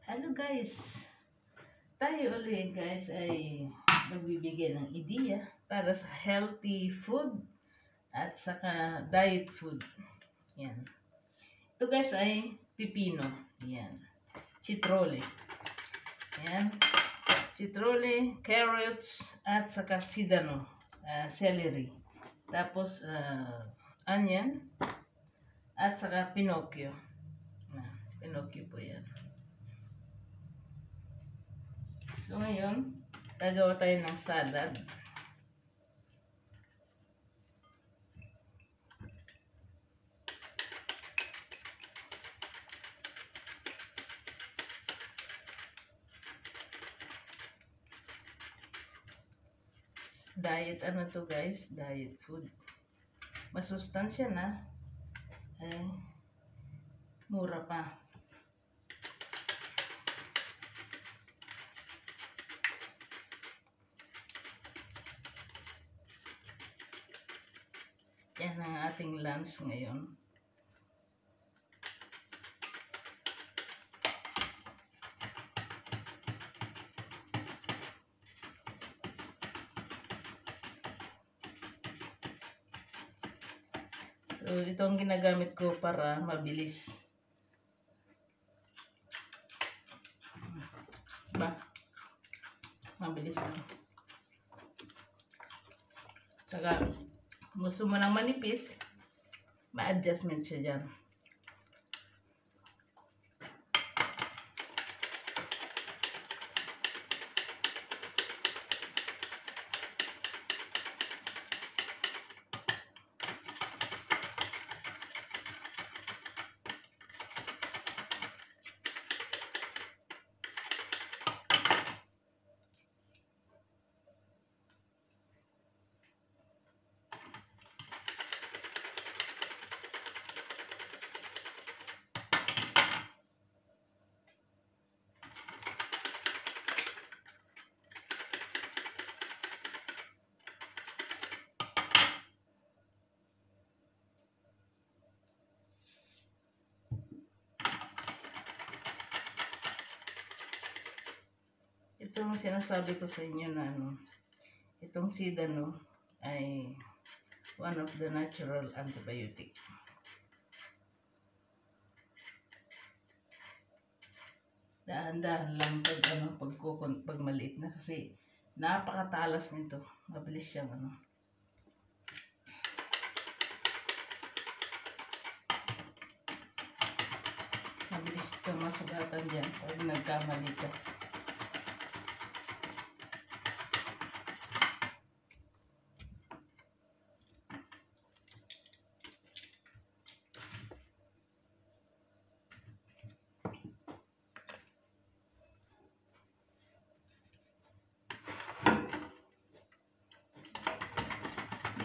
Hello guys! Tayo ulit guys ay magbibigay ng ideya para sa healthy food at saka diet food. Yan. Ito guys ay pipino. Yan. Citrole. Yan. Citrole, carrots, at saka sidano. Celery. Tapos onion at saka pinocchio. Pinocchio po yan. So ngayon, gagawa tayo ng salad. Diet ano to guys? Diet food. Masustansya na. Mura pa. Yan ang ating lunch ngayon. So, ito ang ginagamit ko para mabilis. Mabilis lang. Saka, gusto mo ng manipis, ma-adjustment siya dyan. Ito ang sinasabi ko sa inyo na itong sidano ay one of the natural antibiotic. Dahan-dahan lang pag maliit na kasi napakatalas nito. Mabilis siyang mabilis kang masugatan dyan pag nagkamali ka.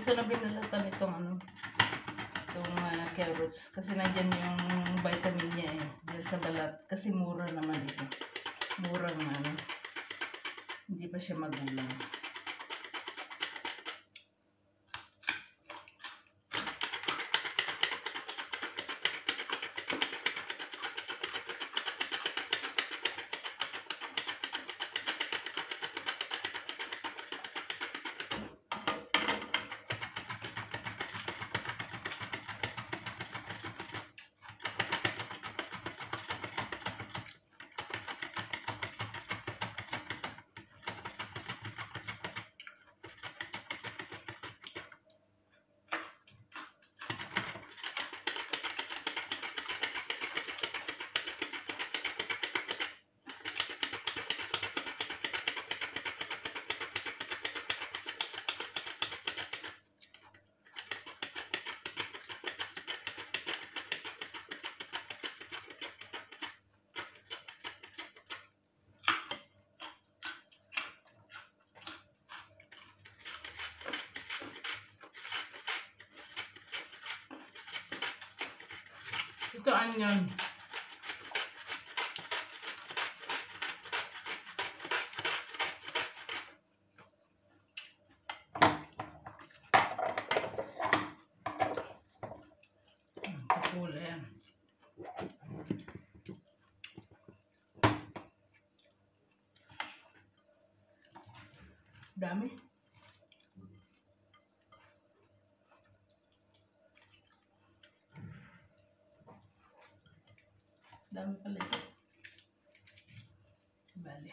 Ito na binalatan itong carrots kasi nandyan yung vitamin niya dyan sa balat kasi mura naman ito. Murang hindi pa siya magulang. Ito onion. Kapula yan. Dami. Dami pala ito. Bali.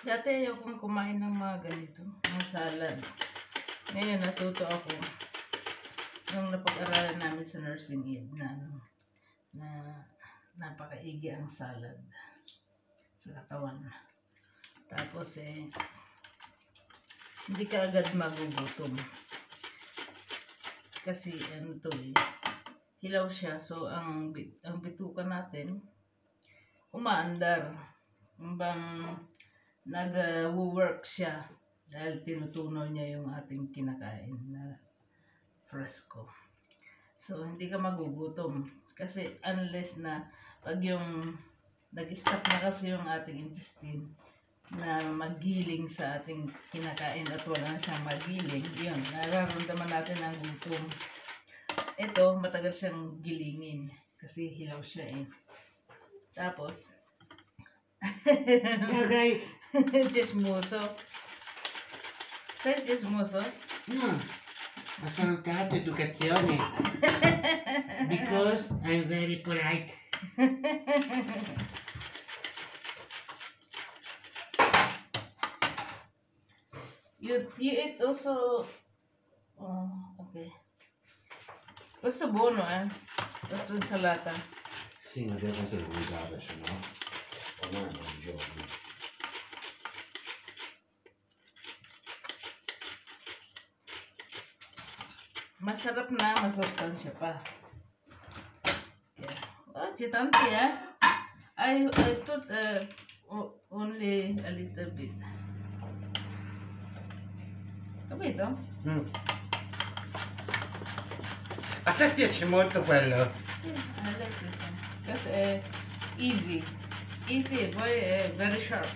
Dati ayokong kumain ng mga ganito, ng salad. Ngayon natuto ako nung napag-aralan namin sa nursing aid na napakaigi ang salad sa katawan. Tapos hindi ka agad magugutom. Kasi ano to hilaw siya. So ang bituka natin umaandar. Bang nag-work siya dahil tinutunaw niya yung ating kinakain na fresco. So, hindi ka magugutom. Kasi unless na pag yung nag-stop na kasi yung ating intestine na maggiling sa ating kinakain at wala na siyang magiling, yun, nararamdaman natin ang gutom. Ito, matagal siyang gilingin kasi hilaw siya Tapos, Ciao guys! Chismoso. Sei chismoso? No, ho salutato educazione because I'm very polite. You eat also. Oh, okay. Questo buono, Questo insalata. Sì, ma deve essere guidata, se no ormai non è giorno. Masarap na, masustansya pa. Yeah. Oh, chitante I thought only a little bit. Capito? A te piace molto quello? Sì, I like this one. Because easy. Easy, poi very sharp.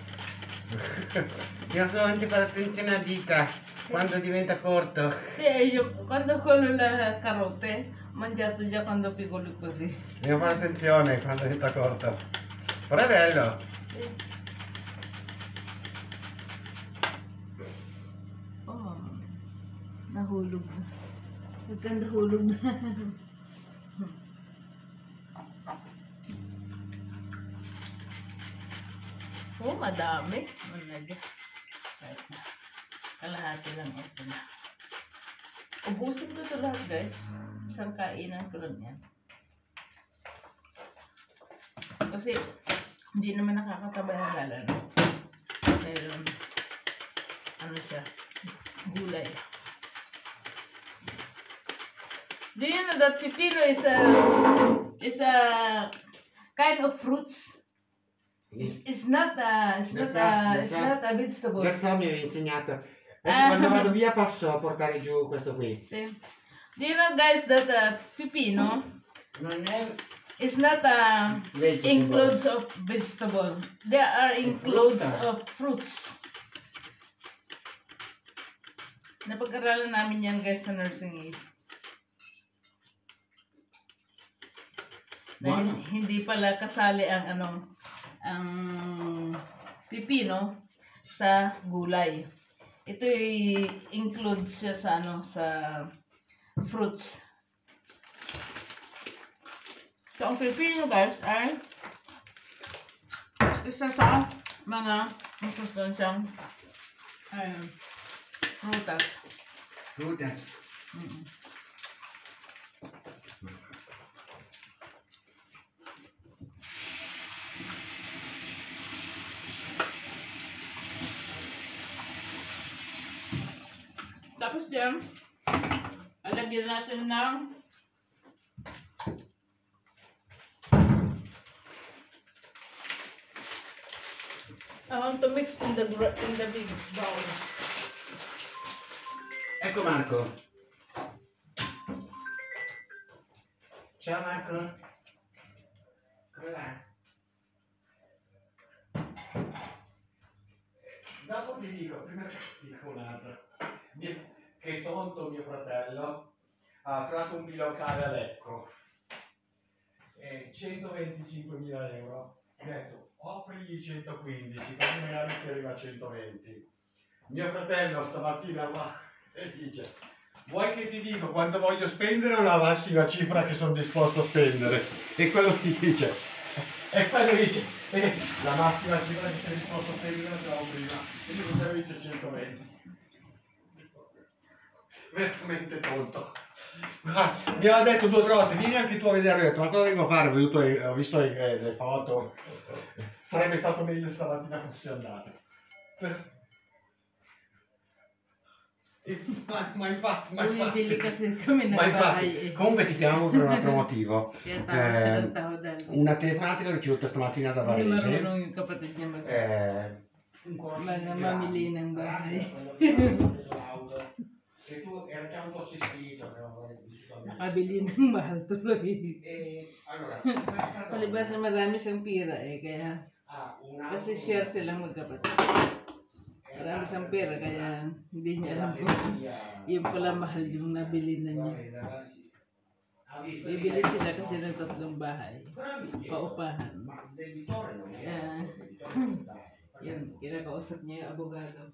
Io solamente fare attenzione a dita quando diventa corto. Sì, io quando quello la carote, mangiato già quando piccolo così. Devo fare attenzione quando diventa corto. Però è bello. Sì. Oh, nahulog na. Nagkanda hulog na. Oh, madami. Managya. Kahit na. Kalahati lang ito na. Ubusin ko ito lahat, guys. Isang kainan ko lang yan. Kasi, hindi naman nakakatabay ang lalan. Pero, ano siya? Gulay. Do you know that pipino is a kind of fruits? It's not a vegetable. Adesso mi hai insegnato. Adesso quando vado via passo a portare giù questo qui. See? Do you know, guys, that pipino Non è is not includes of vegetable. There are includes of fruits. Napag-aralan namin yan, guys, sa nursing aid. Na hindi pala kasali ang pipino sa gulay. Ito includes siya sa sa fruits. So ang pipino, guys, ay isa sa mga masustansyang prutas. Frutas. siya. Alagyan natin ng I want to mix in the big bowl. Ecco Marco. Ciao Marco. Come va? Dopo ti dico, prima ti dico un'altra. Che tonto mio fratello ha creato un bilocale a Lecco. 125.000 euro. Mi ha detto, offrigli 115, così magari si arriva a 120. Mio fratello stamattina va e dice, vuoi che ti dico quanto voglio spendere o la massima cifra che sono disposto a spendere? E quello ti dice, la massima cifra che sei disposto a spendere la trovo prima. E io cosa dice 120. Veramente tonto. Mi aveva detto 2 o 3 volte, vieni anche tu a vedere, ho detto, ma cosa devo fare? Ho visto le foto, sarebbe stato meglio stamattina fosse andato. Ma infatti, comunque ti chiamavo per un altro motivo. Una telefonata che ho ricevuto stamattina da Varese. Yung kapatid niya mamili ng bahay. E tu era già un po' assistito, però Nakabili ng mahal tuloy. allora, Palibasa marami siyang pira kaya kasi share silang magkapatid. Marami siyang pera kaya hindi niya alam kung yung pala mahal yung nabili na niya. Bibili sila kasi ng 3 bahay. Paupahan. Yun, kinakausap niya yung abogado.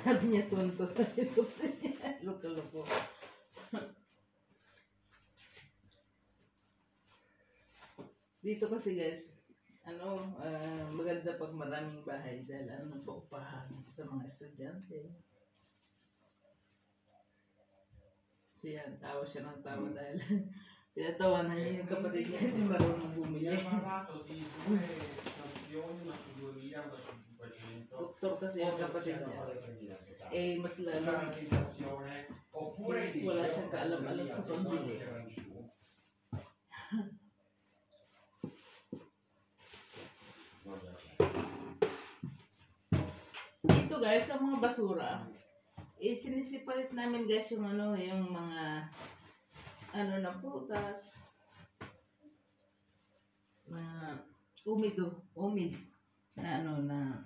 Sabi niya tonto. Loko-loko. Dito kasi guys, maganda pag maraming bahay dahil paupahan sa mga estudyante. So yan, tawa siya ng tawa dahil tinatawanan niya yung kapatid niya hindi marunong bumili. Doktor kasi yung kapatid niya. Mas lalo wala siyang kaalam-alam sa pambili. Dito guys, sa mga basura, sinisipalit namin guys yung yung mga na prutas, mga umid na na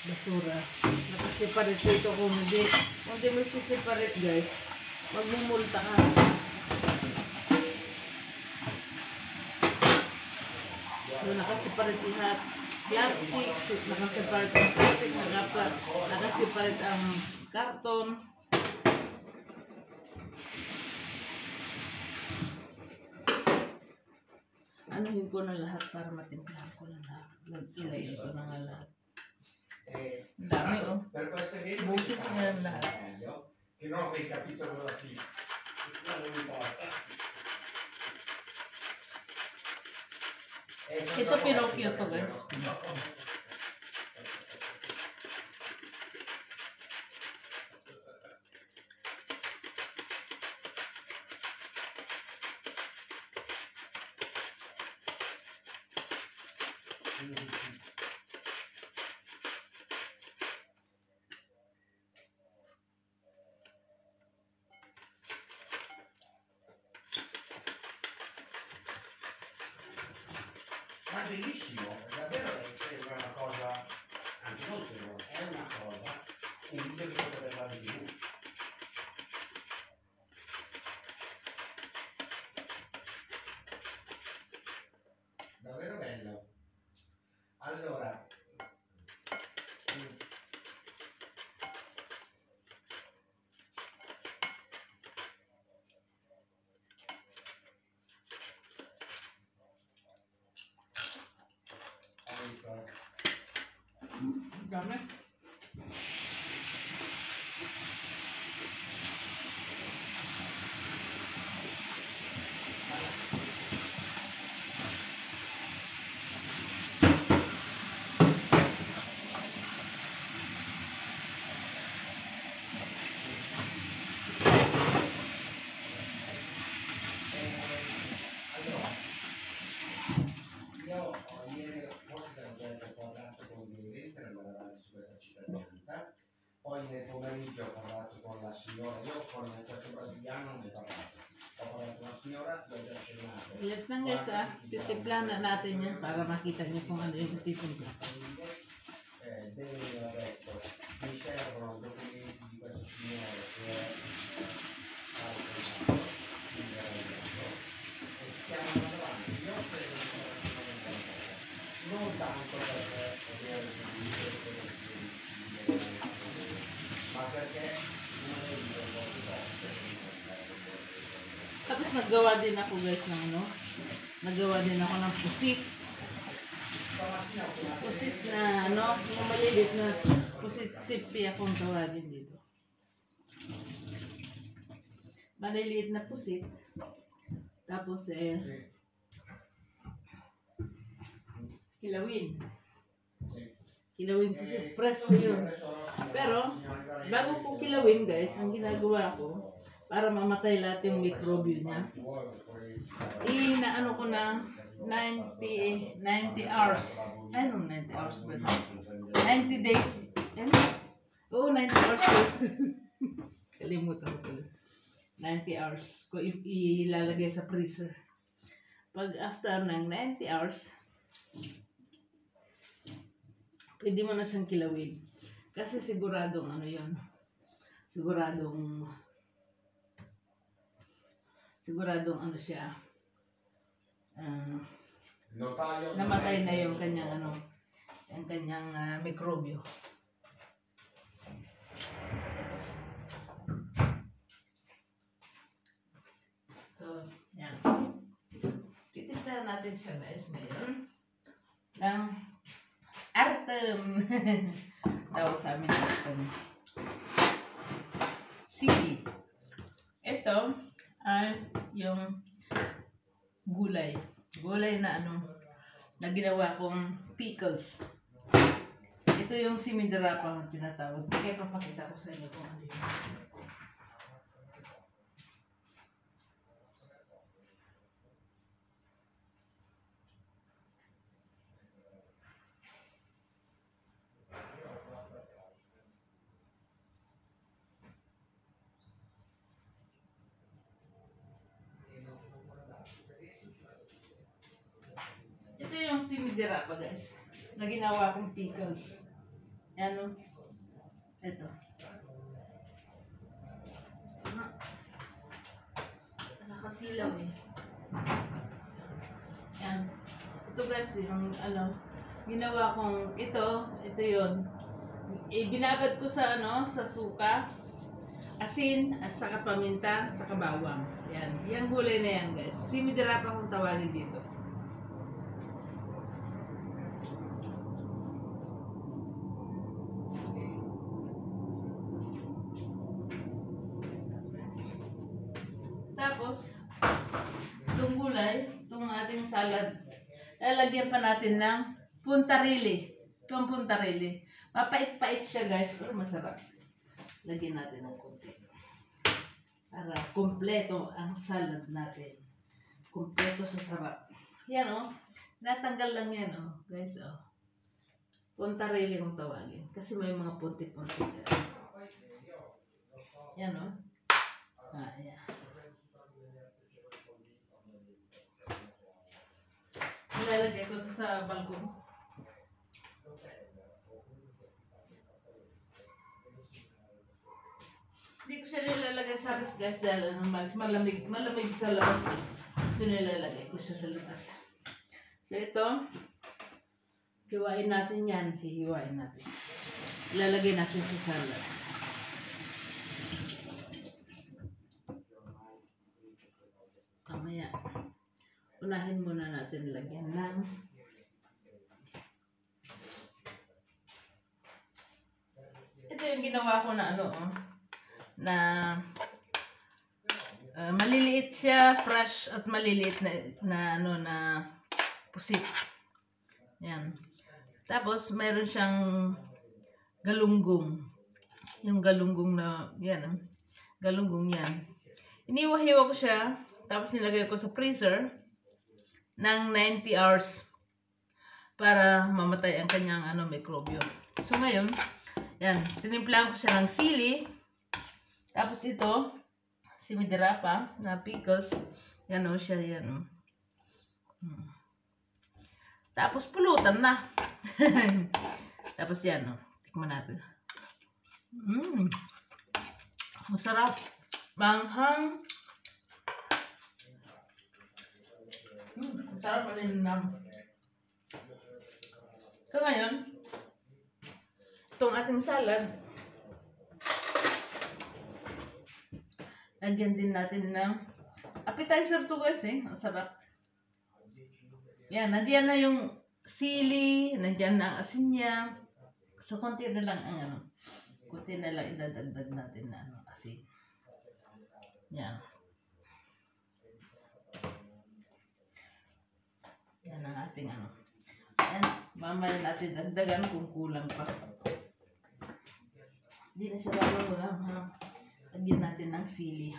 basura. Nakasiparit dito kung hindi mo sisiparit guys, magmumulta ka. So nakasiparit lahat. Plastic, nakasiparit ang plastic, nakasiparit ang karton. Anuhin ko na lahat para matimplahan ko na lahat. Ilayin ko na nga lahat. Ang dami busit ko na lahat. Che non avrei capito cosa sia. Non importa. Ito Pinocchio to guys. Ma bellissimo, davvero è una cosa, anzi non solo, è una cosa, un video che potrebbe fare di più. Davvero bello. Allora, Dami. poi nel pomeriggio ho parlato con la signora, io con il certo brasiliano non ho parlato. Ho parlato con la signora, gli ho già accennato. Ulit lang guys titimplan na natin yan para makita niyo kung ano yung titimpla. Lei ha detto, mi servono documenti di questo signore che è stato e stiamo andando avanti. Io credo che non tanto perché avere ma perché uno dei due Tapos naggawa din ako guys ng ano, naggawa din ako ng pusit. Pusit na ano, yung malilit na pusit sipi akong tawagin dito. Maliliit na pusit. Tapos kilawin. Kilawin pusit, presko yun. Pero, bago ko kilawin guys, ang ginagawa ko, para mamatay lahat yung mikrobyo niya, inaano ko na 90 hours. Ano 90 hours ba? 90 days. Ano? Oo, 90 hours ko. Kalimutan ko pala. 90 hours ko ilalagay sa freezer. Pag after ng 90 hours, pwede mo na siyang kilawin. Kasi siguradong ano yun. Siguradong ano siya. Namatay na yung kanyang ano, yung kanyang mikrobyo. So, yan. Titimpla natin siya guys ngayon ng Artem. Tawag sa amin Artem. Sige. Ito ay yung gulay. Gulay na ano, na ginawa kong pickles. Ito yung simidrapa ang tinatawag. Kaya papakita ko sa inyo kung ano yun. Ito yung simidrapa guys, na ginawa kong pickles. Yan o. Ito. Nakasilaw eh. Yan. Ito guys, yung ano, ginawa kong ito yun. Binabad ko sa ano, sa suka, asin, at saka paminta, saka bawang. Yan. Yung gulay na yan guys. Simidrapa kung tawagin dito. Tapos, itong gulay, itong ating salad, lalagyan pa natin ng puntarili. Itong puntarili. Mapait-pait siya guys, pero masarap. Lagyan natin ng konti. Para kompleto ang salad natin. Kompleto sa sarap. Yan o. Natanggal lang yan o. Guys o. Puntarili kung tawagin. Kasi may mga punti-punti siya. Yan o. Yan. Nilalagay ko sa balkon. Hindi ko siya nilalagay sa ref guys dahil mas malamig sa labas. So nilalagay ko siya sa labas. So ito, hiwain natin yan. Hihiwain natin. Ilalagay natin sa salad. Mamaya. Unahin muna natin lagyan ng ito yung ginawa ko na ano na maliliit siya, fresh at maliliit na ano na pusit. Yan. Tapos mayroon siyang galunggong. Yung galunggong na yan, galunggong yan. Iniwa-hiwa ko siya, tapos nilagay ko sa freezer ng 90 hours para mamatay ang kanyang mikrobyo. So ngayon, Yan, tinimplahan ko siya ng sili. Tapos ito, simidirapa na pickles. Yan o siya, yan o. Tapos pulutan na. Tapos yan o, tikman natin. Masarap. Manghang. Masarap malinam. So ngayon, itong ating salad, lagyan din natin ng appetizer to guys eh. Ang sarap. Yan, nandiyan na yung sili, nandiyan na ang asin niya. So, konti na lang ang ano. Konti na lang idadagdag natin na ano, asin. Yan. Yan ang ating ano. Yan, mamaya natin dagdagan kung kulang pa. Hindi na siya lalo lagyan natin ng sili.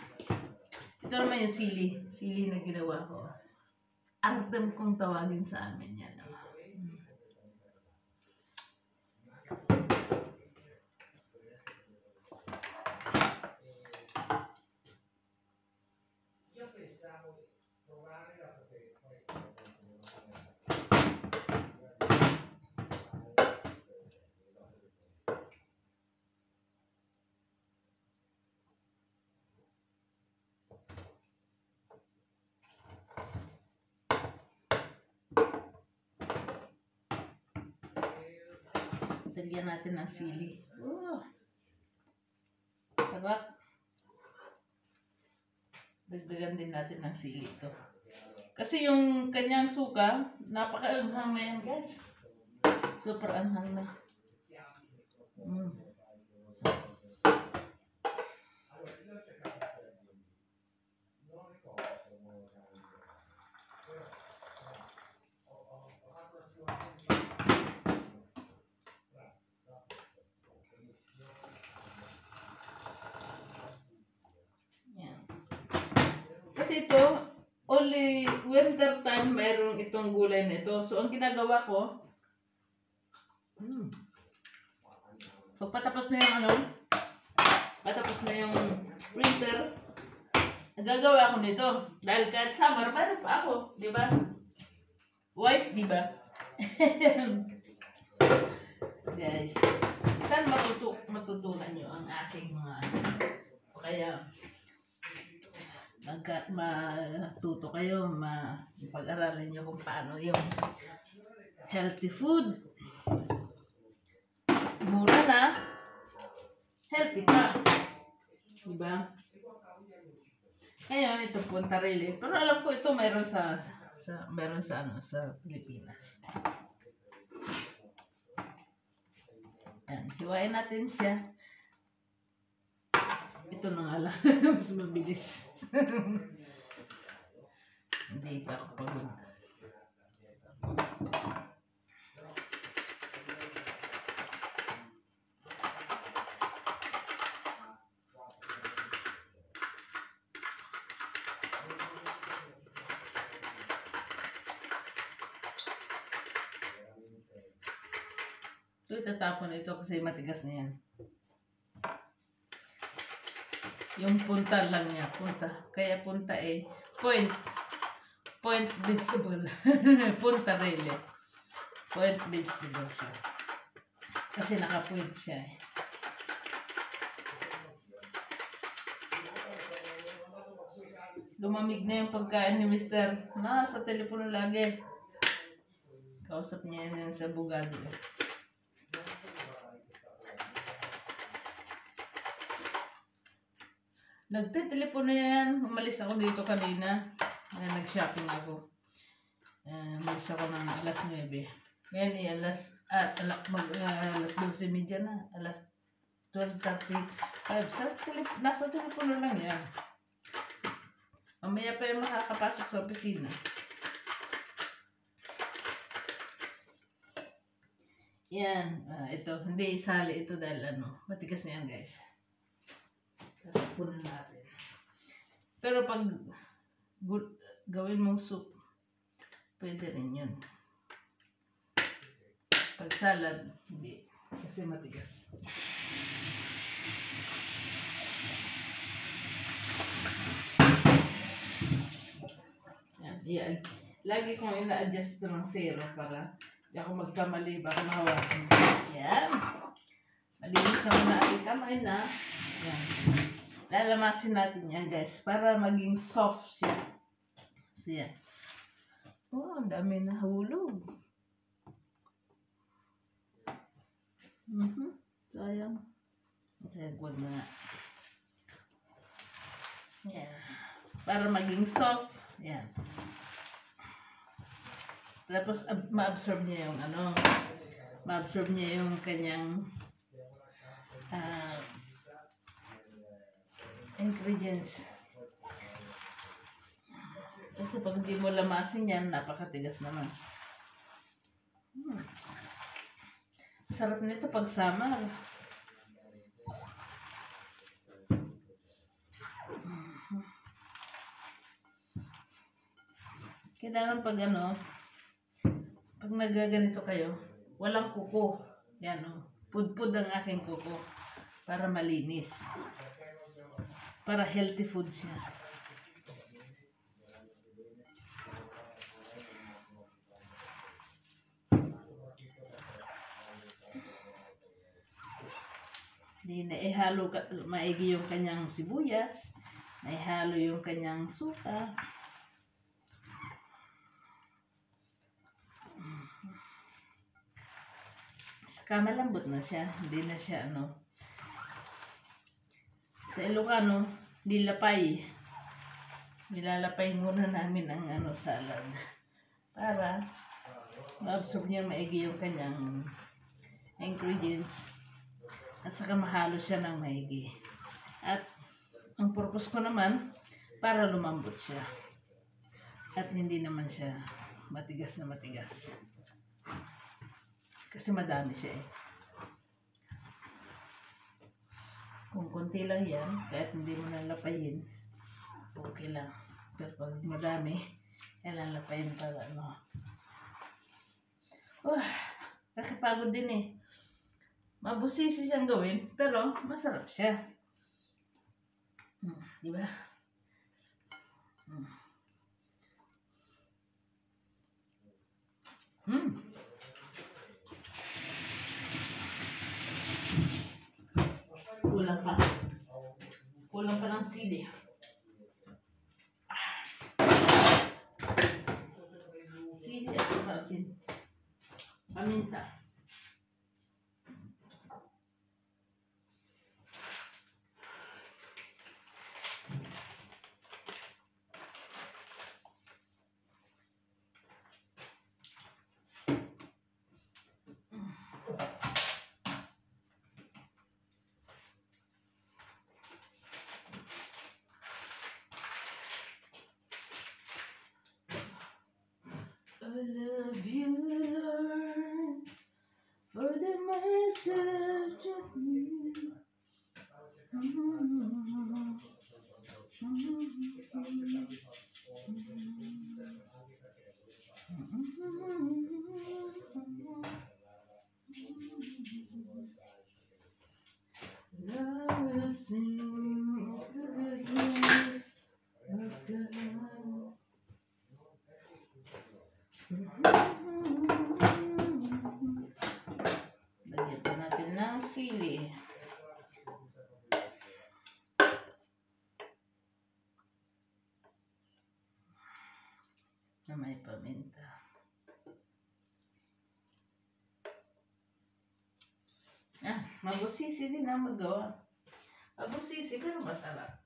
Ito naman yung sili. Sili na ginawa ko. Ardem kung tawagin sa amin yan. Lagyan natin ng sili. Sarap. Dagdagan din natin ng sili ito. Kasi yung kanyang suka, napaka-anghang na yan guys. Super anghang na. Kasi ito, only winter time mayroong itong gulay na ito. So, ang ginagawa ko, pag patapos na yung ano, patapos na yung winter, nagagawa ko nito. Dahil kahit summer, mayroon pa ako. Di ba? Wise, di ba? Guys, saan matutunan nyo ang aking mga o kaya matuto kayo, pag-aralin nyo kung paano yung healthy food. Mura na, healthy pa. Diba? Ngayon, ito puntarili. Pero alam ko ito meron sa Pilipinas. Yan, hiwain natin siya. Ito na nga lang, mas mabilis. Hindi pa ako pagod. So, itatapon na ito kasi matigas na yan. Yung punta lang niya, punta. Kaya punta eh, point visible. Punta really. Point visible siya. Kasi naka-point siya eh. Lumamig na yung pagkain ni Mr. Nasa telepono lagi. Kausap niya yan sa bugado eh. Nagte-telepono yan. Umalis ako dito kanina. Nag-shopping ako. Umalis ako ng alas 9. Ngayon alas 12:30 na. Alas 12:35. Nasa telepono lang yan. Mamaya pa yung makakapasok sa opisina. Yan. Ito. Hindi isali ito dahil matigas na yan guys. Punan natin. Pero pag gawin mong soup, pwede rin yun. Pag salad, hindi. Kasi matigas. Yan. Lagi kong ina-adjust ito ng zero para hindi ako magkamali baka mahawakan. Yan. Malinis naman na ating kamay na. Yan. Lalamasin natin yan guys para maging soft siya. So yan. Oh, ang dami na hulog. Sayang. Sayang, wag na nga. Yan. Para maging soft. Yan. Tapos ma-absorb niya yung ma-absorb niya yung kanyang ingredients. Kasi pag hindi mo lamasin yan, napakatigas naman. Sarap nito pag summer. Kailangan pag pag nagaganito kayo, walang kuko. Yan pudpud ang aking kuko para malinis. Para healthy food siya. Hindi na ihalo maigi yung kanyang sibuyas, na ihalo yung kanyang suka. Saka malambot na siya, hindi na siya Sa Ilocano, nilapay. Nilalapay muna namin ang salad para ma-absorb niya maigi yung kanyang ingredients at saka mahalo siya ng maigi. At ang purpose ko naman para lumambot siya at hindi naman siya matigas na matigas. Kasi madami siya Kung konti lang yan, kahit hindi mo nalapayin, okay lang. Pero pag madami, kailangan lapayin para nakapagod din Mabusisi siyang gawin, pero masarap siya. Diba? Kulang pa ng sili. Sili at asin. Paminta. I love you, Lord, for the message of you. I will sing the goodness of God. Lagyan pa natin ng sili. Na may paminta. Mabusisi din ang magawa. Mabusisi pero masarap.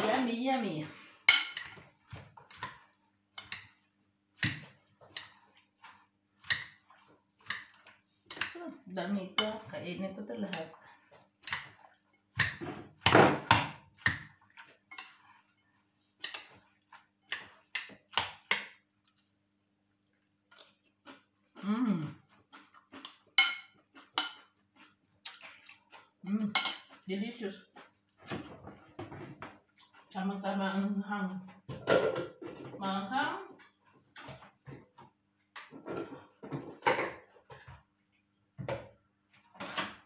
Yummy, yummy. Dami ito. Kainin ko ito lahat. Delicious. Tama-tama ang hang. Manghang.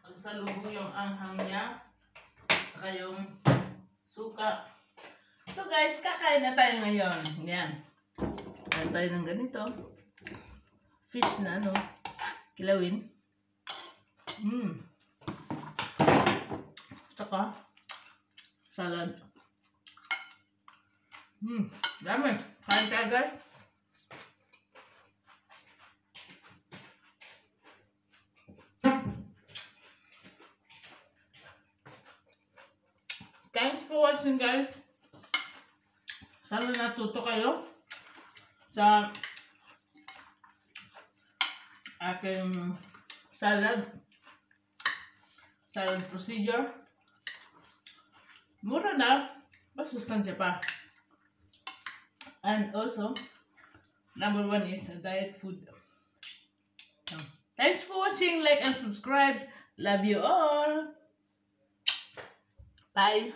Pagsalubong yung anghang niya. Saka yung suka. So guys, kakain na tayo ngayon. Yan. Kain tayo ng ganito. Fish na ano. Kilawin. Saka salad. Dami. Kain tayo guys. Thanks for watching guys. Sana natuto kayo sa aking salad procedure. Mura na, masustansya pa. And also, number 1 is a diet food. So, thanks for watching. Like and subscribe. Love you all. Bye.